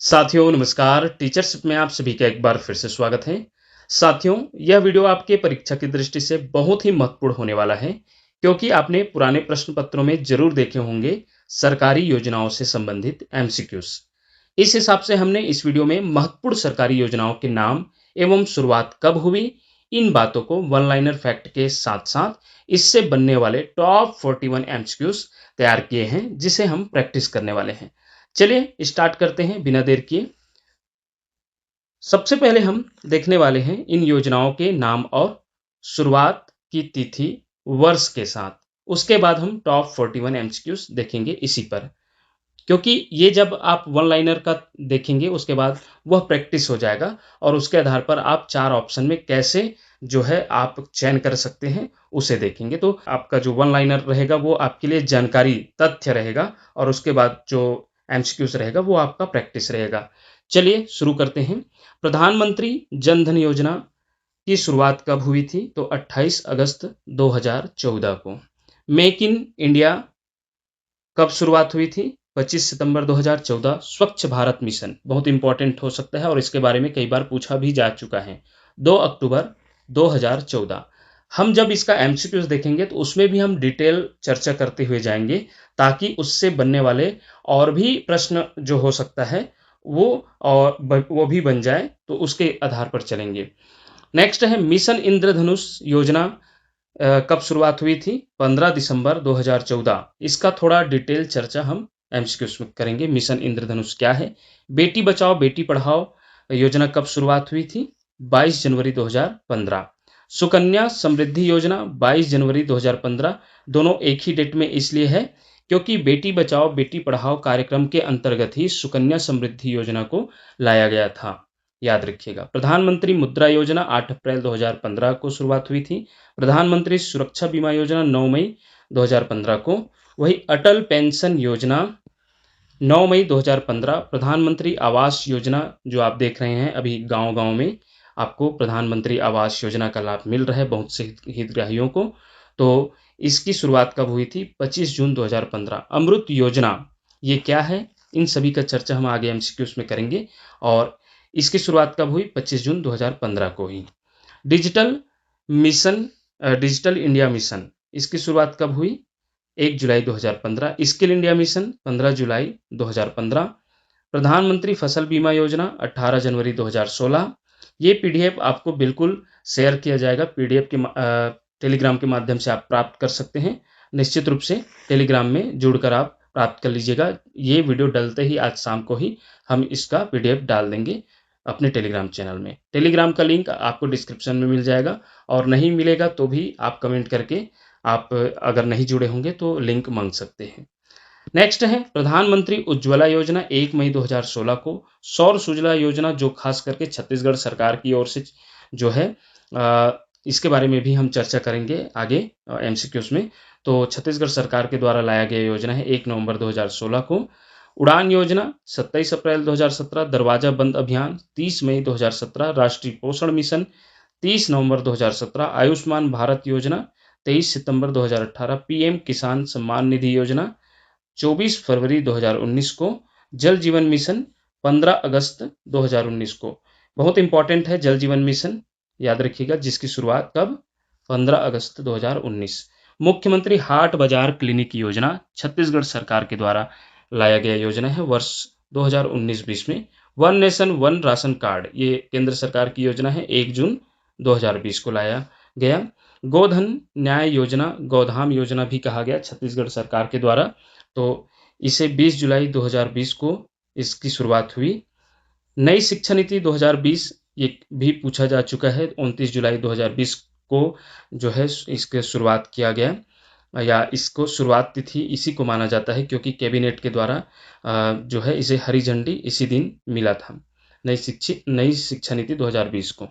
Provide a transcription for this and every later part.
साथियों नमस्कार। टीचरशिप में आप सभी का एक बार फिर से स्वागत है। साथियों, यह वीडियो आपके परीक्षा की दृष्टि से बहुत ही महत्वपूर्ण होने वाला है, क्योंकि आपने पुराने प्रश्न पत्रों में जरूर देखे होंगे सरकारी योजनाओं से संबंधित एमसीक्यूज। इस हिसाब से हमने इस वीडियो में महत्वपूर्ण सरकारी योजनाओं के नाम एवं शुरुआत कब हुई, इन बातों को वन लाइनर फैक्ट के साथ साथ इससे बनने वाले टॉप 41 एमसीक्यूज तैयार किए हैं, जिसे हम प्रैक्टिस करने वाले हैं। चलिए स्टार्ट करते हैं बिना देर किए। सबसे पहले हम देखने वाले हैं इन योजनाओं के नाम और शुरुआत की तिथि वर्ष के साथ। उसके बाद हम टॉप 41 एमसीक्यूज देखेंगे इसी पर, क्योंकि ये जब आप वन लाइनर का देखेंगे उसके बाद वह प्रैक्टिस हो जाएगा और उसके आधार पर आप चार ऑप्शन में कैसे जो है आप चयन कर सकते हैं उसे देखेंगे। तो आपका जो वन लाइनर रहेगा वो आपके लिए जानकारी तथ्य रहेगा और उसके बाद जो एमसीक्यूज रहेगा वो आपका प्रैक्टिस रहेगा। चलिए शुरू करते हैं। प्रधानमंत्री जन धन योजना की शुरुआत कब हुई थी? तो 28 अगस्त 2014 को। मेक इन इंडिया कब शुरुआत हुई थी? 25 सितंबर 2014। स्वच्छ भारत मिशन बहुत इंपॉर्टेंट हो सकता है और इसके बारे में कई बार पूछा भी जा चुका है। 2 अक्टूबर 2014। हम जब इसका एमसीक्यूज देखेंगे तो उसमें भी हम डिटेल चर्चा करते हुए जाएंगे, ताकि उससे बनने वाले और भी प्रश्न जो हो सकता है वो भी बन जाए, तो उसके आधार पर चलेंगे। नेक्स्ट है मिशन इंद्रधनुष योजना कब शुरुआत हुई थी? 15 दिसंबर 2014। इसका थोड़ा डिटेल चर्चा हम एमसीक्यूज में करेंगे। मिशन इंद्रधनुष क्या है? बेटी बचाओ बेटी पढ़ाओ योजना कब शुरुआत हुई थी? 22 जनवरी 2015। सुकन्या समृद्धि योजना 22 जनवरी 2015। दोनों एक ही डेट में इसलिए है क्योंकि बेटी बचाओ बेटी पढ़ाओ कार्यक्रम के अंतर्गत ही सुकन्या समृद्धि योजना को लाया गया था, याद रखिएगा। प्रधानमंत्री मुद्रा योजना 8 अप्रैल 2015 को शुरुआत हुई थी। प्रधानमंत्री सुरक्षा बीमा योजना 9 मई 2015 को। वही अटल पेंशन योजना 9 मई 2015। प्रधानमंत्री आवास योजना जो आप देख रहे हैं अभी गांव-गांव में आपको प्रधानमंत्री आवास योजना का लाभ मिल रहा है बहुत से हितग्राहियों को। तो इसकी शुरुआत कब हुई थी? 25 जून 2015। अमृत योजना ये क्या है? इन सभी का चर्चा हम आगे एमसीक्यूज में करेंगे और इसकी शुरुआत कब हुई? 25 जून 2015 को ही। Digital mission digital India mission इसकी शुरुआत कब हुई? 1 जुलाई 2015। स्किल इंडिया मिशन 15 जुलाई 2015। प्रधानमंत्री फसल बीमा योजना 18 जनवरी 2016। ये पीडीएफ आपको बिल्कुल शेयर किया जाएगा। पीडीएफ के टेलीग्राम के माध्यम से आप प्राप्त कर सकते हैं। निश्चित रूप से टेलीग्राम में जुड़कर आप प्राप्त कर लीजिएगा। ये वीडियो डलते ही आज शाम को ही हम इसका पीडीएफ डाल देंगे अपने टेलीग्राम चैनल में। टेलीग्राम का लिंक आपको डिस्क्रिप्शन में मिल जाएगा और नहीं मिलेगा तो भी आप कमेंट करके आप अगर नहीं जुड़े होंगे तो लिंक मांग सकते हैं। नेक्स्ट है प्रधानमंत्री उज्ज्वला योजना 1 मई 2016 को। सौर सुजला योजना जो खास करके छत्तीसगढ़ सरकार की ओर से जो है इसके बारे में भी हम चर्चा करेंगे आगे एमसीक्यूज में। तो छत्तीसगढ़ सरकार के द्वारा लाया गया योजना है 1 नवंबर 2016 को। उड़ान योजना 27 अप्रैल 2017। दरवाजा बंद अभियान 30 मई 2017। राष्ट्रीय पोषण मिशन 30 नवंबर 2017। आयुष्मान भारत योजना 23 सितंबर 2018। पीएम किसान सम्मान निधि योजना 24 फरवरी 2019 को। जल जीवन मिशन 15 अगस्त 2019 को। बहुत इंपॉर्टेंट है जल जीवन मिशन, याद रखिएगा, जिसकी शुरुआत कब? 15 अगस्त 2019। मुख्यमंत्री हाट बाजार क्लिनिक योजना छत्तीसगढ़ सरकार के द्वारा लाया गया योजना है वर्ष 2019-20 में। One nation one ration card ये केंद्र सरकार की योजना है, 1 जून 2020 को लाया गया। गोधन न्याय योजना गोधाम योजना भी कहा गया छत्तीसगढ़ सरकार के द्वारा, तो इसे 20 जुलाई 2020 को इसकी शुरुआत हुई। नई शिक्षा नीति 2020 ये भी पूछा जा चुका है। 29 जुलाई 2020 को जो है इसके शुरुआत किया गया, या इसको शुरुआत तिथि इसी को माना जाता है क्योंकि कैबिनेट के द्वारा जो है इसे हरी झंडी इसी दिन मिला था, नई शिक्षा नीति 2020 को।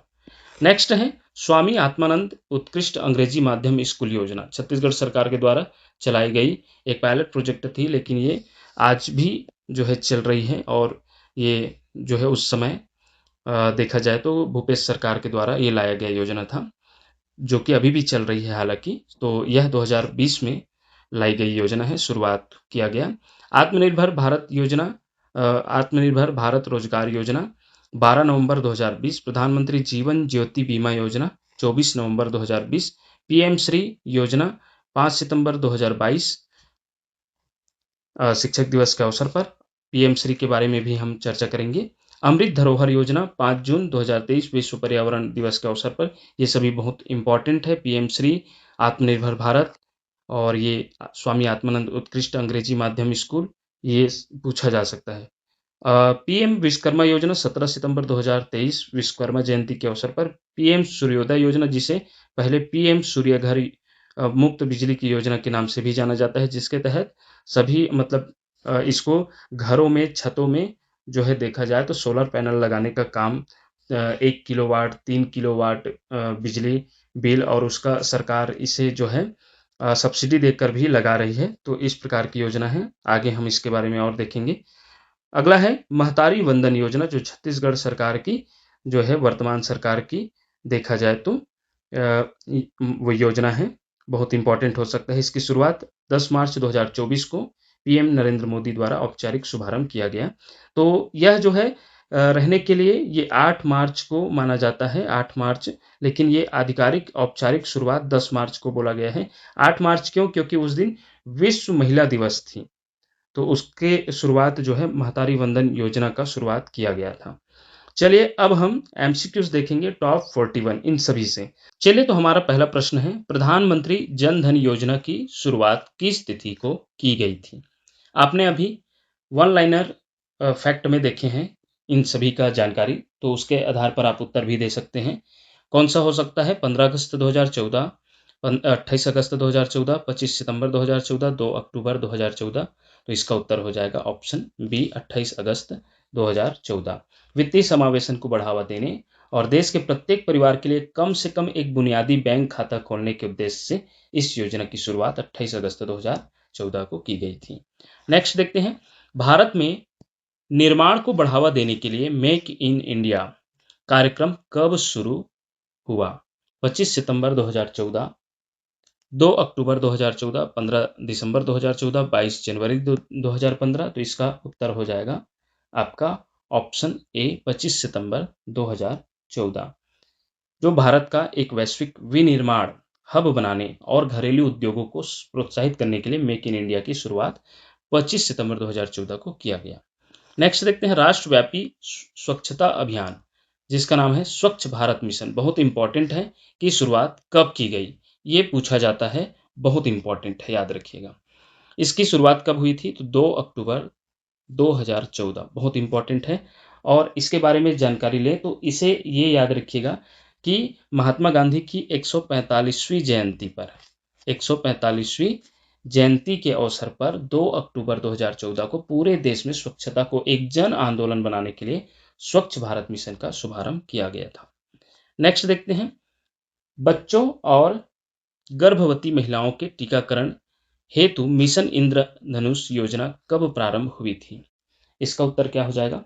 नेक्स्ट है स्वामी आत्मानंद उत्कृष्ट अंग्रेजी माध्यम स्कूल योजना छत्तीसगढ़ सरकार के द्वारा चलाई गई एक पायलट प्रोजेक्ट थी, लेकिन ये आज भी जो है चल रही है और ये जो है उस समय देखा जाए तो भूपेश सरकार के द्वारा ये लाया गया योजना था, जो कि अभी भी चल रही है हालांकि। तो यह 2020 में लाई गई योजना है, शुरुआत किया गया। आत्मनिर्भर भारत योजना आत्मनिर्भर भारत रोजगार योजना 12 नवंबर 2020, प्रधानमंत्री जीवन ज्योति बीमा योजना 24 नवंबर 2020, पीएम श्री योजना 5 सितंबर 2022, शिक्षक दिवस के अवसर पर पीएम श्री के बारे में भी हम चर्चा करेंगे। अमृत धरोहर योजना 5 जून 2023, विश्व पर्यावरण दिवस के अवसर पर। ये सभी बहुत इंपॉर्टेंट है। पीएम श्री, आत्मनिर्भर भारत और ये स्वामी आत्मानंद उत्कृष्ट अंग्रेजी माध्यम स्कूल, ये पूछा जा सकता है। पीएम विश्वकर्मा योजना 17 सितंबर 2023, विश्वकर्मा जयंती के अवसर पर। पीएम सूर्योदय योजना, जिसे पहले पीएम सूर्यघर मुफ्त बिजली की योजना के नाम से भी जाना जाता है, जिसके तहत सभी मतलब इसको घरों में, छतों में जो है देखा जाए तो सोलर पैनल लगाने का काम 1 किलोवाट, 3 किलोवाट बिजली बिल, और उसका सरकार इसे जो है सब्सिडी देकर भी लगा रही है। तो इस प्रकार की योजना है। आगे हम इसके बारे में और देखेंगे। अगला है महतारी वंदन योजना, जो छत्तीसगढ़ सरकार की जो है, वर्तमान सरकार की देखा जाए तो वो योजना है, बहुत इंपॉर्टेंट हो सकता है। इसकी शुरुआत 10 मार्च 2024 को पीएम नरेंद्र मोदी द्वारा औपचारिक शुभारंभ किया गया। तो यह जो है रहने के लिए ये 8 मार्च को माना जाता है, 8 मार्च, लेकिन ये आधिकारिक औपचारिक शुरुआत 10 मार्च को बोला गया है। 8 मार्च क्यों? क्योंकि उस दिन विश्व महिला दिवस थी, तो उसके शुरुआत जो है महतारी वंदन योजना का शुरुआत किया गया था। चलिए अब हम एमसीक्यूज देखेंगे टॉप 41 इन सभी से। चलिए, तो हमारा पहला प्रश्न है, प्रधानमंत्री जन धन योजना की शुरुआत किस तिथि को की गई थी? आपने अभी वन लाइनर फैक्ट में देखे हैं इन सभी का जानकारी, तो उसके आधार पर आप उत्तर भी दे सकते हैं। कौन सा हो सकता है? 15 अगस्त 2014, 28 अगस्त 2014, 25 सितंबर 2014, 2 अक्टूबर 2014। तो इसका उत्तर हो जाएगा ऑप्शन बी, 28 अगस्त 2014। वित्तीय समावेशन को बढ़ावा देने और देश के प्रत्येक परिवार के लिए कम से कम एक बुनियादी बैंक खाता खोलने के उद्देश्य से इस योजना की शुरुआत 28 अगस्त 2014 को की गई थी। नेक्स्ट देखते हैं, भारत में निर्माण को बढ़ावा देने के लिए मेक इन इंडिया कार्यक्रम कब शुरू हुआ? 25 सितंबर 2014, 2 अक्टूबर 2014, 15 दिसंबर 2014, 22 जनवरी 2015। तो इसका उत्तर हो जाएगा आपका ऑप्शन ए, 25 सितंबर 2014। जो भारत का एक वैश्विक विनिर्माण हब बनाने और घरेलू उद्योगों को प्रोत्साहित करने के लिए मेक इन इंडिया की शुरुआत 25 सितंबर 2014 को किया गया। नेक्स्ट देखते हैं, राष्ट्रव्यापी स्वच्छता अभियान, जिसका नाम है स्वच्छ भारत मिशन, बहुत इंपॉर्टेंट है, कि शुरुआत कब की गई? ये पूछा जाता है, बहुत इंपॉर्टेंट है, याद रखिएगा। इसकी शुरुआत कब हुई थी? तो 2 अक्टूबर 2014, बहुत इंपॉर्टेंट है। और इसके बारे में जानकारी लें तो इसे ये याद रखिएगा कि महात्मा गांधी की 145वीं जयंती पर, 145वीं जयंती के अवसर पर 2 अक्टूबर 2014 को पूरे देश में स्वच्छता को एक जन आंदोलन बनाने के लिए स्वच्छ भारत मिशन का शुभारंभ किया गया था। नेक्स्ट देखते हैं, बच्चों और गर्भवती महिलाओं के टीकाकरण हेतु मिशन इंद्रधनुष योजना कब प्रारंभ हुई थी? इसका उत्तर क्या हो जाएगा?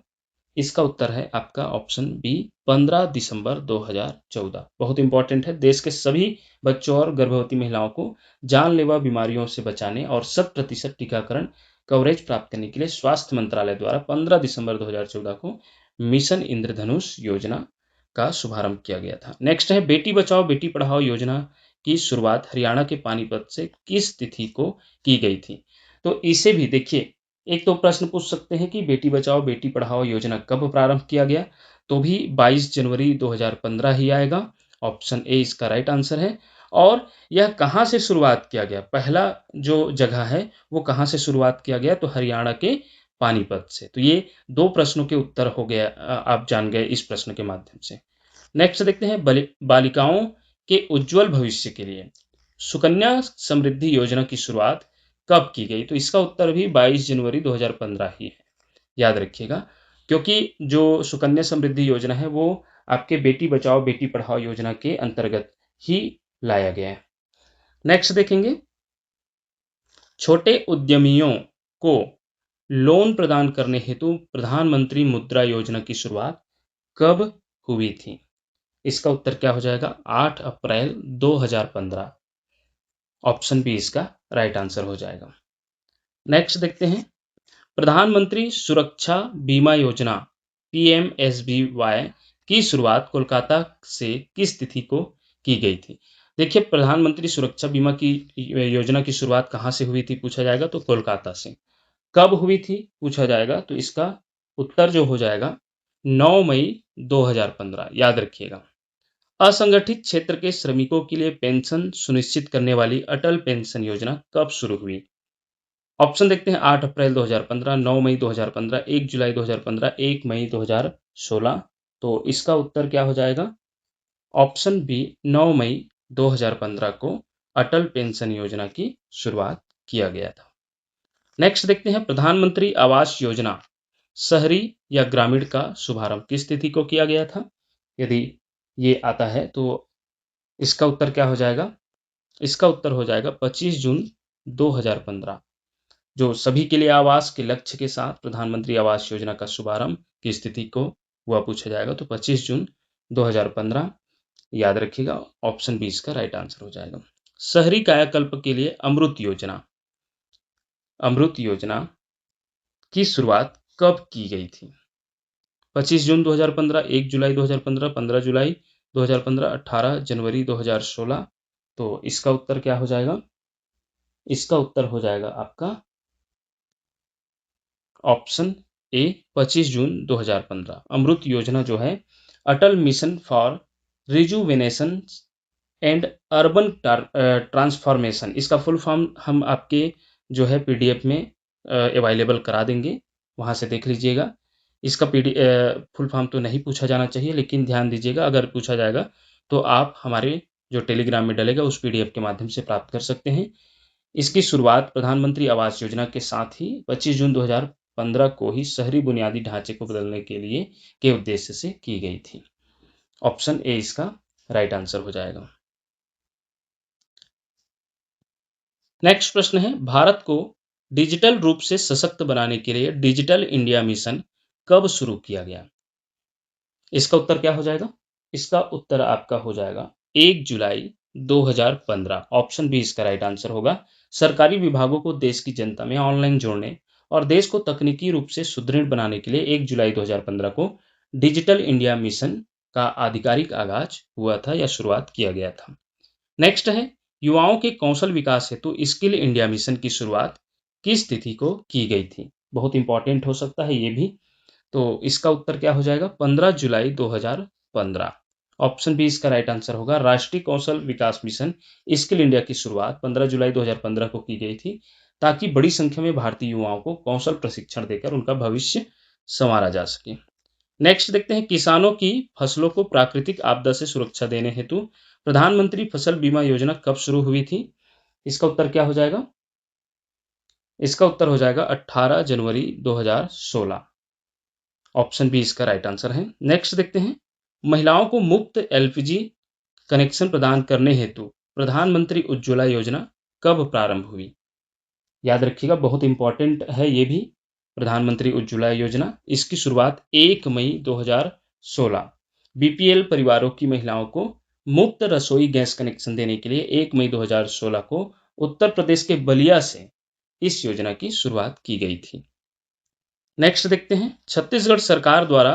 इसका उत्तर है आपका ऑप्शन बी, 15 दिसंबर 2014। बहुत इंपॉर्टेंट है। देश के सभी बच्चों और गर्भवती महिलाओं को जानलेवा बीमारियों से बचाने और 100% टीकाकरण कवरेज प्राप्त करने के लिए स्वास्थ्य मंत्रालय द्वारा 15 दिसंबर 2014 को मिशन इंद्रधनुष योजना का शुभारंभ किया गया था। नेक्स्ट है, बेटी बचाओ बेटी पढ़ाओ योजना की शुरुआत हरियाणा के पानीपत से किस तिथि को की गई थी? तो इसे भी देखिए, एक तो प्रश्न पूछ सकते हैं कि बेटी बचाओ बेटी पढ़ाओ योजना कब प्रारंभ किया गया? तो भी 22 जनवरी 2015 ही आएगा। ऑप्शन ए इसका राइट आंसर है। और यह कहाँ से शुरुआत किया गया? पहला जो जगह है वो कहाँ से शुरुआत किया गया? तो हरियाणा के पानीपत से। तो ये दो प्रश्नों के उत्तर हो गया, आप जान गए इस प्रश्न के माध्यम से। नेक्स्ट देखते हैं, बालिकाओं के उज्जवल भविष्य के लिए सुकन्या समृद्धि योजना की शुरुआत कब की गई? तो इसका उत्तर भी 22 जनवरी 2015 ही है, याद रखिएगा, क्योंकि जो सुकन्या समृद्धि योजना है वो आपके बेटी बचाओ बेटी पढ़ाओ योजना के अंतर्गत ही लाया गया है। नेक्स्ट देखेंगे, छोटे उद्यमियों को लोन प्रदान करने हेतु प्रधानमंत्री मुद्रा योजना की शुरुआत कब हुई थी? इसका उत्तर क्या हो जाएगा? 8 अप्रैल 2015। ऑप्शन बी इसका राइट आंसर हो जाएगा। नेक्स्ट देखते हैं, प्रधानमंत्री सुरक्षा बीमा योजना PMSBY की शुरुआत कोलकाता से किस तिथि को की गई थी? देखिए, प्रधानमंत्री सुरक्षा बीमा की योजना की शुरुआत कहाँ से हुई थी पूछा जाएगा तो कोलकाता से। कब हुई थी पूछा जाएगा तो इसका उत्तर जो हो जाएगा 9 मई 2015, याद रखिएगा। असंगठित क्षेत्र के श्रमिकों के लिए पेंशन सुनिश्चित करने वाली अटल पेंशन योजना कब शुरू हुई? ऑप्शन देखते हैं 8 अप्रैल 2015, 9 मई 2015, 1 जुलाई 2015, 1 मई 2016। तो इसका उत्तर क्या हो जाएगा? ऑप्शन बी 9 मई 2015 को अटल पेंशन योजना की शुरुआत किया गया था। नेक्स्ट देखते हैं प्रधानमंत्री आवास योजना शहरी या ग्रामीण का शुभारंभ किस तिथि को किया गया था? यदि ये आता है तो इसका उत्तर क्या हो जाएगा? इसका उत्तर हो जाएगा 25 जून 2015। जो सभी के लिए आवास के लक्ष्य के साथ प्रधानमंत्री आवास योजना का शुभारंभ की स्थिति को हुआ पूछा जाएगा तो 25 जून 2015, याद रखिएगा। ऑप्शन बी इसका राइट आंसर हो जाएगा। शहरी कायाकल्प के लिए अमृत योजना की शुरुआत कब की गई थी? 25 जून 2015, 1 जुलाई 2015, 15 जुलाई 2015, 18 जनवरी 2016। तो इसका उत्तर क्या हो जाएगा? इसका उत्तर हो जाएगा आपका ऑप्शन ए 25 जून 2015। अमृत योजना जो है Atal mission for rejuvenation and urban transformation, इसका फुल फॉर्म हम आपके जो है पीडीएफ में अवेलेबल करा देंगे, वहां से देख लीजिएगा। इसका फुल फॉर्म तो नहीं पूछा जाना चाहिए, लेकिन ध्यान दीजिएगा अगर पूछा जाएगा तो आप हमारे जो टेलीग्राम में डलेगा उस पीडीएफ के माध्यम से प्राप्त कर सकते हैं। इसकी शुरुआत प्रधानमंत्री आवास योजना के साथ ही 25 जून 2015 को ही शहरी बुनियादी ढांचे को बदलने के लिए के उद्देश्य से की गई थी। ऑप्शन ए इसका राइट आंसर हो जाएगा। नेक्स्ट प्रश्न है, भारत को डिजिटल रूप से सशक्त बनाने के लिए डिजिटल इंडिया मिशन कब शुरू किया गया? इसका उत्तर क्या हो जाएगा? इसका उत्तर आपका हो जाएगा 1 जुलाई 2015। ऑप्शन बी इसका राइट आंसर होगा। सरकारी विभागों को देश की जनता में ऑनलाइन जोड़ने और देश को तकनीकी रूप से सुदृढ़ बनाने के लिए 1 जुलाई 2015 को डिजिटल इंडिया मिशन का आधिकारिक आगाज हुआ था या शुरुआत किया गया था। नेक्स्ट है, युवाओं के कौशल विकास हेतु स्किल इंडिया मिशन की शुरुआत किस तिथि को की गई थी? बहुत इंपॉर्टेंट हो सकता है ये भी। तो इसका उत्तर क्या हो जाएगा? 15 जुलाई 2015। ऑप्शन बी इसका राइट आंसर होगा। राष्ट्रीय कौशल विकास मिशन स्किल इंडिया की शुरुआत 15 जुलाई 2015 को की गई थी, ताकि बड़ी संख्या में भारतीय युवाओं को कौशल प्रशिक्षण देकर उनका भविष्य संवारा जा सके। नेक्स्ट देखते हैं, किसानों की फसलों को प्राकृतिक आपदा से सुरक्षा देने हेतु प्रधानमंत्री फसल बीमा योजना कब शुरू हुई थी? इसका उत्तर क्या हो जाएगा? इसका उत्तर हो जाएगा 18 जनवरी 2016। ऑप्शन बी इसका राइट आंसर है। नेक्स्ट देखते हैं, महिलाओं को मुफ्त एलपीजी कनेक्शन प्रदान करने हेतु प्रधानमंत्री उज्ज्वला योजना कब प्रारंभ हुई? याद रखिएगा, बहुत इंपॉर्टेंट है ये भी। प्रधानमंत्री उज्ज्वला योजना, इसकी शुरुआत 1 मई 2016। बीपीएल परिवारों की महिलाओं को मुफ्त रसोई गैस कनेक्शन देने के लिए 1 मई 2016 को उत्तर प्रदेश के बलिया से इस योजना की शुरुआत की गई थी। नेक्स्ट देखते हैं, छत्तीसगढ़ सरकार द्वारा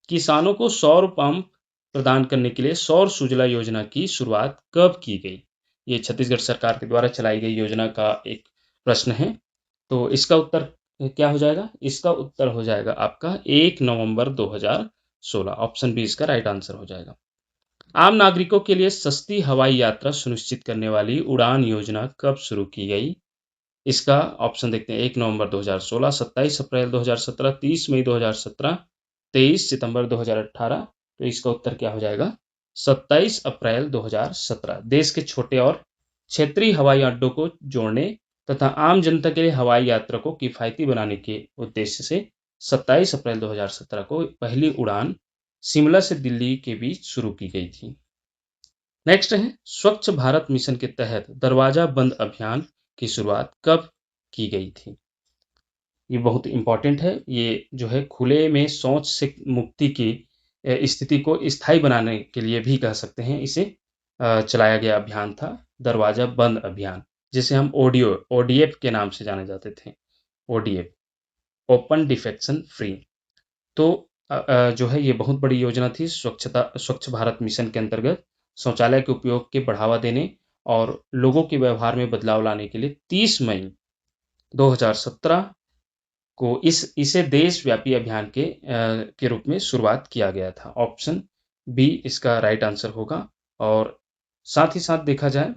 किसानों को सौर पंप प्रदान करने के लिए सौर सुजला योजना की शुरुआत कब की गई? ये छत्तीसगढ़ सरकार के द्वारा चलाई गई योजना का एक प्रश्न है। तो इसका उत्तर क्या हो जाएगा? इसका उत्तर हो जाएगा आपका 1 नवंबर 2016। ऑप्शन बी इसका राइट आंसर हो जाएगा। आम नागरिकों के लिए सस्ती हवाई यात्रा सुनिश्चित करने वाली उड़ान योजना कब शुरू की गई? इसका ऑप्शन देखते हैं, 1 नवंबर 2016, 27 अप्रैल 2017, 30 मई 2017, 23 सितंबर 2018। तो इसका उत्तर क्या हो जाएगा? 27 अप्रैल 2017। देश के छोटे और क्षेत्रीय हवाई अड्डों को जोड़ने तथा आम जनता के लिए हवाई यात्रा को किफायती बनाने के उद्देश्य से 27 अप्रैल 2017 को पहली उड़ान शिमला से दिल्ली के बीच शुरू की गई थी। नेक्स्ट है, स्वच्छ भारत मिशन के तहत दरवाजा बंद अभियान की शुरुआत कब की गई थी? ये बहुत इंपॉर्टेंट है। ये जो है खुले में शौच से मुक्ति की स्थिति को स्थायी बनाने के लिए भी कह सकते हैं, इसे चलाया गया अभियान था दरवाजा बंद अभियान, जिसे हम ओडीएफ के नाम से जाने जाते थे। ODF open defection free. तो जो है ये बहुत बड़ी योजना थी स्वच्छ भारत मिशन के अंतर्गत शौचालय के उपयोग के बढ़ावा देने और लोगों के व्यवहार में बदलाव लाने के लिए 30 मई 2017 को इसे देशव्यापी अभियान के रूप में शुरुआत किया गया था। ऑप्शन बी इसका राइट आंसर होगा। और साथ ही साथ देखा जाए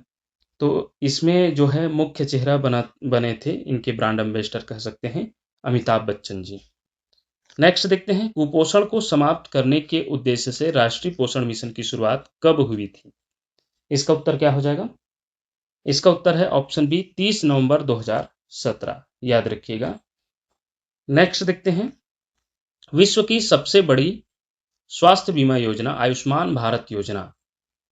तो इसमें जो है मुख्य चेहरा बने थे, इनके ब्रांड एम्बेसडर कह सकते हैं, अमिताभ बच्चन जी। नेक्स्ट देखते हैं, कुपोषण को समाप्त करने के उद्देश्य से राष्ट्रीय पोषण मिशन की शुरुआत कब हुई थी? इसका उत्तर क्या हो जाएगा? इसका उत्तर है ऑप्शन बी 30 नवंबर 2017। याद रखिएगा। नेक्स्ट देखते हैं, विश्व की सबसे बड़ी स्वास्थ्य बीमा योजना आयुष्मान भारत योजना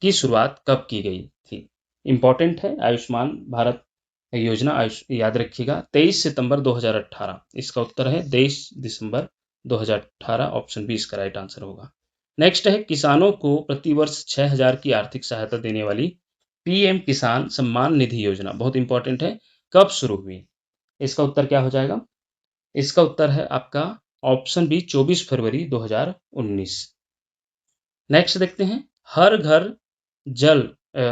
की शुरुआत कब की गई थी? इंपॉर्टेंट है आयुष्मान भारत योजना। याद रखिएगा 23 सितंबर 2018। इसका उत्तर है 23 दिसंबर 2018। ऑप्शन बी इसका राइट आंसर होगा। नेक्स्ट है, किसानों को प्रतिवर्ष 6,000 की आर्थिक सहायता देने वाली पीएम किसान सम्मान निधि योजना, बहुत इंपॉर्टेंट है, कब शुरू हुई? इसका उत्तर क्या हो जाएगा? इसका उत्तर है आपका ऑप्शन बी 24 फरवरी 2019। नेक्स्ट देखते हैं, हर घर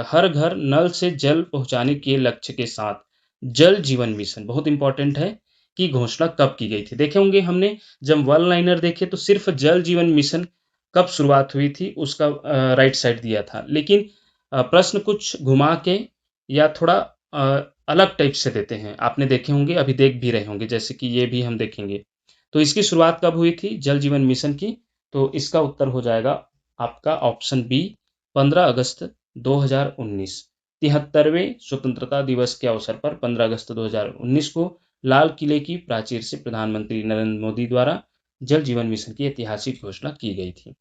हर घर नल से जल पहुंचाने के लक्ष्य के साथ जल जीवन मिशन, बहुत इंपॉर्टेंट है, की घोषणा कब की गई थी? देखे होंगे हमने जब वन लाइनर देखे तो सिर्फ जल जीवन मिशन कब शुरुआत हुई थी उसका राइट साइड दिया था, लेकिन प्रश्न कुछ घुमा के या थोड़ा अलग टाइप से देते हैं। आपने देखे होंगे, अभी देख भी रहे होंगे, जैसे कि ये भी हम देखेंगे। तो इसकी शुरुआत कब हुई थी जल जीवन मिशन की? तो इसका उत्तर हो जाएगा आपका ऑप्शन बी 15 अगस्त 2019। 73वें स्वतंत्रता दिवस के अवसर पर 15 अगस्त 2019 को लाल किले की प्राचीर से प्रधानमंत्री नरेंद्र मोदी द्वारा जल जीवन मिशन की ऐतिहासिक घोषणा की गई थी।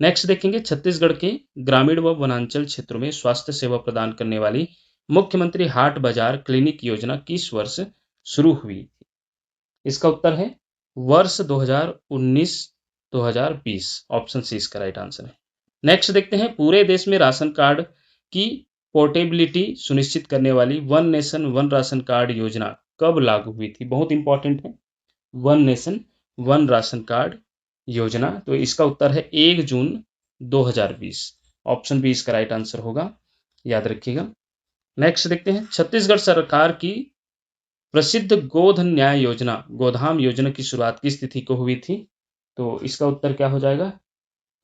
नेक्स्ट देखेंगे, छत्तीसगढ़ के ग्रामीण व वनांचल क्षेत्रों में स्वास्थ्य सेवा प्रदान करने वाली मुख्यमंत्री हाट बाजार क्लिनिक योजना किस वर्ष शुरू हुई? इसका उत्तर है वर्ष 2019-2020। ऑप्शन सी इसका राइट आंसर है। नेक्स्ट देखते हैं, पूरे देश में राशन कार्ड की पोर्टेबिलिटी सुनिश्चित करने वाली one nation one ration card योजना कब लागू हुई थी? बहुत इंपॉर्टेंट है, one nation one ration card योजना। तो इसका उत्तर है 1 जून 2020। ऑप्शन बी इसका राइट आंसर होगा। याद रखिएगा। नेक्स्ट देखते हैं, छत्तीसगढ़ सरकार की प्रसिद्ध गोधन न्याय योजना गोधाम योजना की शुरुआत किस तिथि को हुई थी? तो इसका उत्तर क्या हो जाएगा?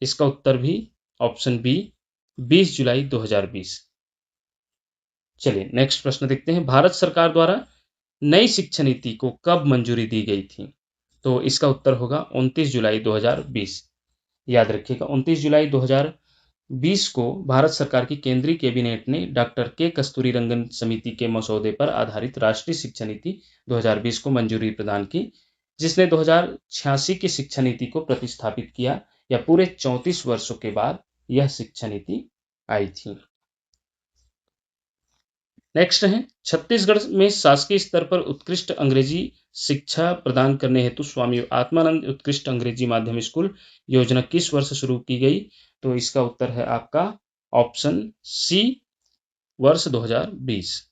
इसका उत्तर भी ऑप्शन बी 20 जुलाई 2020। चलिए नेक्स्ट प्रश्न देखते हैं, भारत सरकार द्वारा नई शिक्षा नीति को कब मंजूरी दी गई थी? तो इसका उत्तर होगा 29 जुलाई 2020। याद रखिएगा 29 जुलाई 2020 को भारत सरकार की केंद्रीय कैबिनेट ने डॉक्टर के कस्तूरी रंगन समिति के मसौदे पर आधारित राष्ट्रीय शिक्षा नीति 2020 को मंजूरी प्रदान की, जिसने 2086 की शिक्षा नीति को प्रतिस्थापित किया, या पूरे 34 वर्षों के बाद यह शिक्षा नीति आई थी। नेक्स्ट है, छत्तीसगढ़ में शासकीय स्तर पर उत्कृष्ट अंग्रेजी शिक्षा प्रदान करने हेतु स्वामी आत्मानंद उत्कृष्ट अंग्रेजी माध्यम स्कूल योजना किस वर्ष शुरू की गई? तो इसका उत्तर है आपका ऑप्शन सी वर्ष 2020।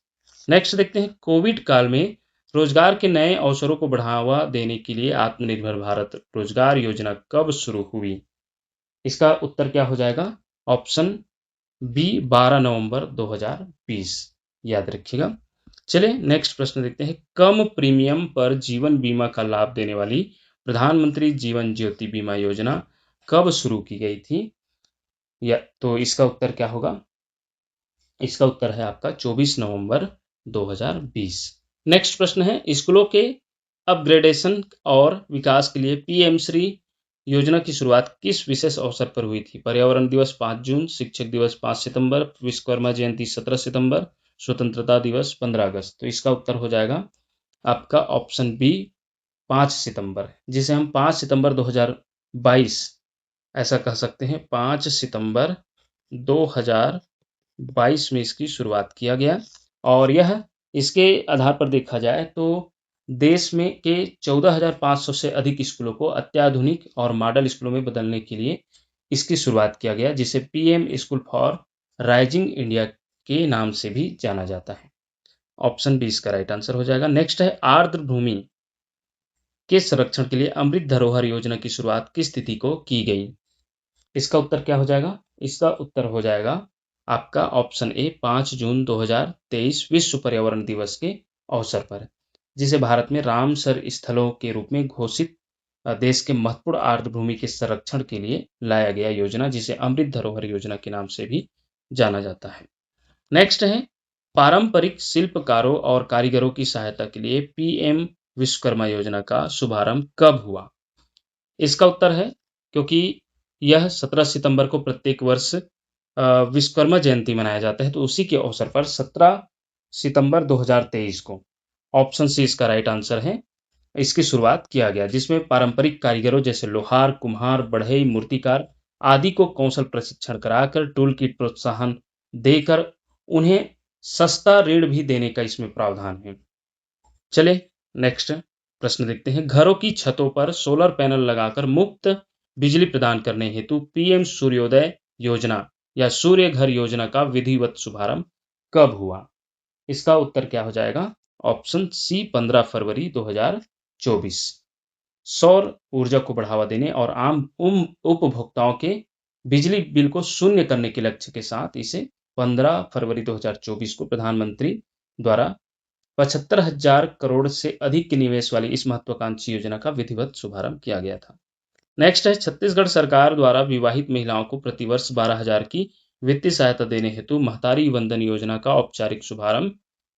नेक्स्ट देखते हैं, कोविड काल में रोजगार के नए अवसरों को बढ़ावा देने के लिए आत्मनिर्भर भारत रोजगार योजना कब शुरू हुई? इसका उत्तर क्या हो जाएगा? ऑप्शन बी 12 नवंबर 2020। याद रखिएगा। चलिए नेक्स्ट प्रश्न देखते हैं, कम प्रीमियम पर जीवन बीमा का लाभ देने वाली प्रधानमंत्री जीवन ज्योति बीमा योजना कब शुरू की गई थी? या तो इसका उत्तर क्या होगा? इसका उत्तर है आपका 24 नवंबर 2020। नेक्स्ट प्रश्न है, स्कूलों के अपग्रेडेशन और विकास के लिए पीएम श्री योजना की शुरुआत किस विशेष अवसर पर हुई थी? पर्यावरण दिवस 5 जून, शिक्षक दिवस 5 सितंबर, विश्वकर्मा जयंती 17 सितंबर, स्वतंत्रता दिवस 15 अगस्त। तो इसका उत्तर हो जाएगा आपका ऑप्शन बी 5 सितंबर, जिसे हम 5 सितंबर 2022 ऐसा कह सकते हैं। 5 सितंबर 2022 में इसकी शुरुआत किया गया, और यह इसके आधार पर देखा जाए तो देश में के 14,500 से अधिक स्कूलों को अत्याधुनिक और मॉडल स्कूलों में बदलने के लिए इसकी शुरुआत किया गया, जिसे PM school for rising India के नाम से भी जाना जाता है। ऑप्शन बी इसका राइट आंसर हो जाएगा। नेक्स्ट है, आर्द्र भूमि के संरक्षण के लिए अमृत धरोहर योजना की शुरुआत किस तिथि को की गई? इसका उत्तर क्या हो जाएगा? इसका उत्तर हो जाएगा आपका ऑप्शन ए 5 जून 2023 विश्व पर्यावरण दिवस के अवसर पर, जिसे भारत में रामसर स्थलों के रूप में घोषित देश के महत्वपूर्ण आर्द्रभूमि के संरक्षण के लिए लाया गया योजना, जिसे अमृत धरोहर योजना के नाम से भी जाना जाता है। नेक्स्ट है, पारंपरिक शिल्पकारों और कारीगरों की सहायता के लिए पीएम विश्वकर्मा योजना का शुभारंभ कब हुआ? इसका उत्तर है, क्योंकि यह 17 सितंबर को प्रत्येक वर्ष विश्वकर्मा जयंती मनाया जाता है, तो उसी के अवसर पर 17 सितंबर 2023 को ऑप्शन सी इसका राइट आंसर है, इसकी शुरुआत किया गया, जिसमें पारंपरिक कारीगरों जैसे लोहार, कुम्हार, बढ़ई, मूर्तिकार आदि को कौशल प्रशिक्षण कराकर टूल किट प्रोत्साहन देकर उन्हें सस्ता ऋण भी देने का इसमें प्रावधान है। चलिए नेक्स्ट प्रश्न देखते हैं। घरों की छतों पर सोलर पैनल लगाकर मुफ्त बिजली प्रदान करने हेतु पीएम सूर्योदय योजना या सूर्य घर योजना का विधिवत शुभारंभ कब हुआ? इसका उत्तर क्या हो जाएगा? ऑप्शन सी 15 फरवरी 2024। सौर ऊर्जा को बढ़ावा देने और आम उपभोक्ताओं के बिजली बिल को शून्य करने के लक्ष्य के साथ इसे 15 फरवरी 2024 को प्रधानमंत्री द्वारा 75,000 करोड़ से अधिक के निवेश वाली इस महत्वाकांक्षी योजना का विधिवत शुभारंभ किया गया था। नेक्स्ट है, छत्तीसगढ़ सरकार द्वारा विवाहित महिलाओं को प्रतिवर्ष 12,000 की वित्तीय सहायता देने हेतु महतारी वंदन योजना का औपचारिक शुभारंभ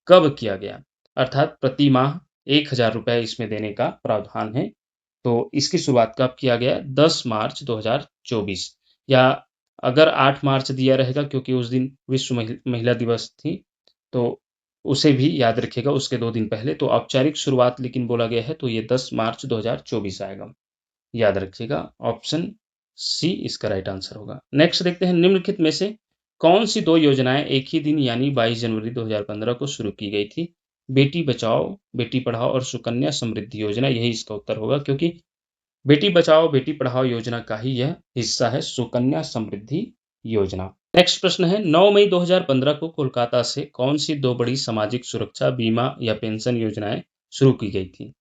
कब किया गया? अर्थात प्रति माह 1,000 रुपए इसमें देने का प्रावधान है। तो इसकी शुरुआत कब किया गया? 10 मार्च 2024, या अगर 8 मार्च दिया रहेगा क्योंकि उस दिन विश्व महिला दिवस थी, तो उसे भी याद रखिएगा उसके 2 दिन पहले। तो औपचारिक शुरुआत लेकिन बोला गया है, तो ये 10 मार्च 2024 आएगा, याद रखिएगा। ऑप्शन सी इसका राइट आंसर होगा। नेक्स्ट देखते हैं, निम्नलिखित में से कौन सी 2 योजनाएं एक ही दिन यानी 22 जनवरी 2015 को शुरू की गई थी? बेटी बचाओ बेटी पढ़ाओ और सुकन्या समृद्धि योजना, यही इसका उत्तर होगा, क्योंकि बेटी बचाओ बेटी पढ़ाओ योजना का ही यह हिस्सा है सुकन्या समृद्धि योजना। नेक्स्ट प्रश्न है, 9 मई 2015 को कोलकाता से कौन सी 2 बड़ी सामाजिक सुरक्षा बीमा या पेंशन योजनाएं शुरू की गई थी?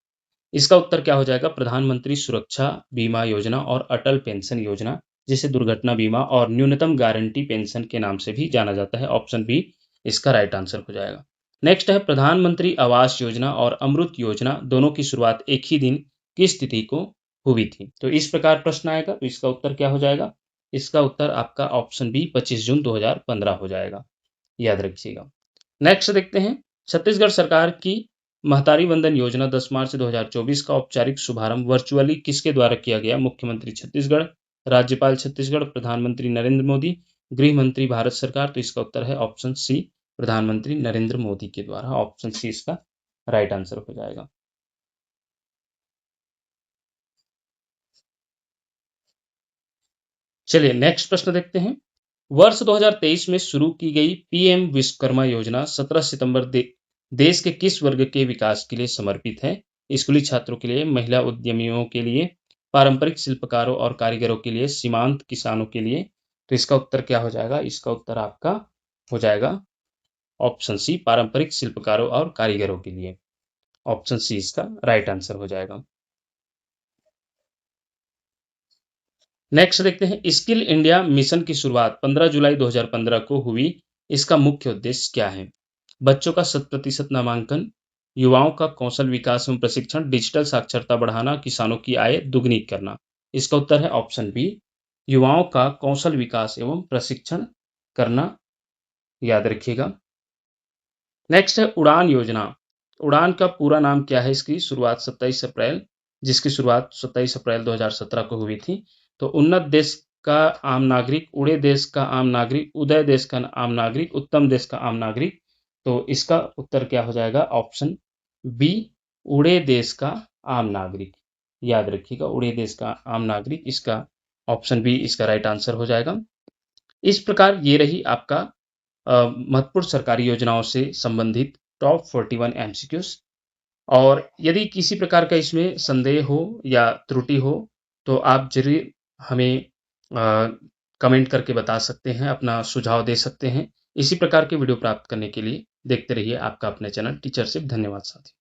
इसका उत्तर क्या हो जाएगा? प्रधानमंत्री सुरक्षा बीमा योजना और अटल पेंशन योजना, जिसे दुर्घटना बीमा और न्यूनतम गारंटी पेंशन के नाम से भी जाना जाता है। ऑप्शन बी इसका राइट आंसर हो जाएगा। नेक्स्ट है, प्रधानमंत्री आवास योजना और अमृत योजना दोनों की शुरुआत एक ही दिन किस तिथि को हुई थी? तो इस प्रकार प्रश्न आएगा, तो इसका उत्तर क्या हो जाएगा? इसका उत्तर आपका ऑप्शन बी 25 जून 2015 हो जाएगा, याद रखिएगा। नेक्स्ट देखते हैं, छत्तीसगढ़ सरकार की महतारी वंदन योजना 10 मार्च 2024 का औपचारिक शुभारंभ वर्चुअली किसके द्वारा किया गया? मुख्यमंत्री छत्तीसगढ़, राज्यपाल छत्तीसगढ़, प्रधानमंत्री नरेंद्र मोदी, गृह मंत्री भारत सरकार। तो इसका उत्तर है ऑप्शन सी, प्रधानमंत्री नरेंद्र मोदी के द्वारा। ऑप्शन सी इसका राइट आंसर हो जाएगा। चलिए नेक्स्ट प्रश्न देखते हैं। वर्ष 2023 में शुरू की गई पीएम विश्वकर्मा योजना 17 सितंबर देश के किस वर्ग के विकास के लिए समर्पित है? स्कूली छात्रों के लिए, महिला उद्यमियों के लिए, पारंपरिक शिल्पकारों और कारीगरों के लिए, सीमांत किसानों के लिए। तो इसका उत्तर क्या हो जाएगा? इसका उत्तर आपका हो जाएगा ऑप्शन सी, पारंपरिक शिल्पकारों और कारीगरों के लिए। ऑप्शन सी इसका राइट आंसर हो जाएगा। नेक्स्ट देखते हैं, स्किल इंडिया मिशन की शुरुआत 15 जुलाई 2015 को हुई। इसका मुख्य उद्देश्य क्या है? बच्चों का 100% नामांकन, युवाओं का कौशल विकास एवं प्रशिक्षण, डिजिटल साक्षरता बढ़ाना, किसानों की आय दुगनी करना। इसका उत्तर है ऑप्शन बी, युवाओं का कौशल विकास एवं प्रशिक्षण करना, याद रखिएगा। नेक्स्ट है उड़ान योजना। उड़ान का पूरा नाम क्या है? इसकी शुरुआत 27 अप्रैल जिसकी शुरुआत 27 अप्रैल 2017 को हुई थी। तो उन्नत देश का आम नागरिक, उड़े देश का आम नागरिक, उदय देश का आम नागरिक, उत्तम देश का आम नागरिक। तो इसका उत्तर क्या हो जाएगा? ऑप्शन बी, उड़े देश का आम नागरिक, याद रखिएगा, उड़े देश का आम नागरिक। इसका ऑप्शन बी इसका राइट आंसर हो जाएगा। इस प्रकार ये रही आपका महत्वपूर्ण सरकारी योजनाओं से संबंधित टॉप 41 एमसीक्यूज। और यदि किसी प्रकार का इसमें संदेह हो या त्रुटि हो तो आप जरूर हमें कमेंट करके बता सकते हैं, अपना सुझाव दे सकते हैं। इसी प्रकार के वीडियो प्राप्त करने के लिए देखते रहिए आपका अपना चैनल टीचरशिप। धन्यवाद साथियों।